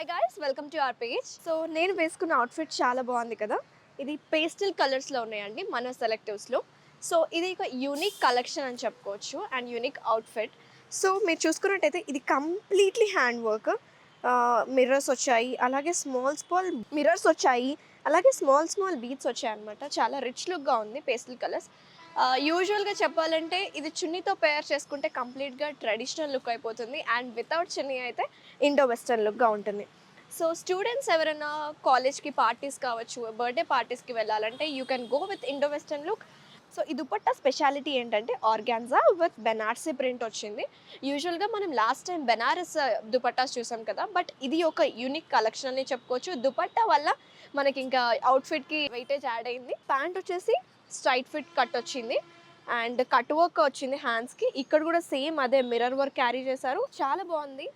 Hi guys, welcome to our page. So నేను వేసుకున్న outfit చాలా బాగుంది కదా. ఇది పేస్టల్ కలర్స్లో ఉన్నాయండి మన సెలెక్టివ్స్లో. సో ఇది ఒక యూనిక్ కలెక్షన్ అని చెప్పుకోవచ్చు అండ్ యూనిక్ అవుట్ఫిట్. సో మీరు చూసుకున్నట్టయితే ఇది కంప్లీట్లీ హ్యాండ్ వర్క్. మిర్రర్స్ వచ్చాయి, అలాగే స్మాల్ మిర్రర్స్ వచ్చాయి, అలాగే స్మాల్ బీట్స్ వచ్చాయి అనమాట. చాలా రిచ్ లుక్గా ఉంది పేస్టల్ కలర్స్. యూజువల్గా చెప్పాలంటే ఇది చున్నీతో పేర్ చేసుకుంటే కంప్లీట్గా ట్రెడిషనల్ లుక్ అయిపోతుంది అండ్ వితౌట్ చున్నీ అయితే ఇండో వెస్టర్న్ లుక్గా ఉంటుంది. సో స్టూడెంట్స్ ఎవరైనా కాలేజ్కి పార్టీస్ కావచ్చు, బర్త్డే పార్టీస్కి వెళ్ళాలంటే you can go with Indo western look. So ఈ దుపట్టా స్పెషాలిటీ ఏంటంటే ఆర్గాన్జా విత్ బెనారసీ ప్రింట్ వచ్చింది. యూజువల్గా మనం లాస్ట్ టైం బెనారస్ దుపట్టాస్ చూసాం కదా, బట్ ఇది ఒక యూనిక్ కలెక్షన్ అని చెప్పుకోవచ్చు. దుపట్టా వల్ల మనకి ఇంకా అవుట్ఫిట్కి వెయిటేజ్ యాడ్ అయింది. ప్యాంట్ వచ్చేసి స్ట్రైట్ ఫిట్ కట్ వచ్చింది అండ్ కట్ వర్క్ వచ్చింది హ్యాండ్స్కి. ఇక్కడ కూడా సేమ్ అదే మిర్రర్ వర్క్ క్యారీ చేశారు, చాలా బాగుంది.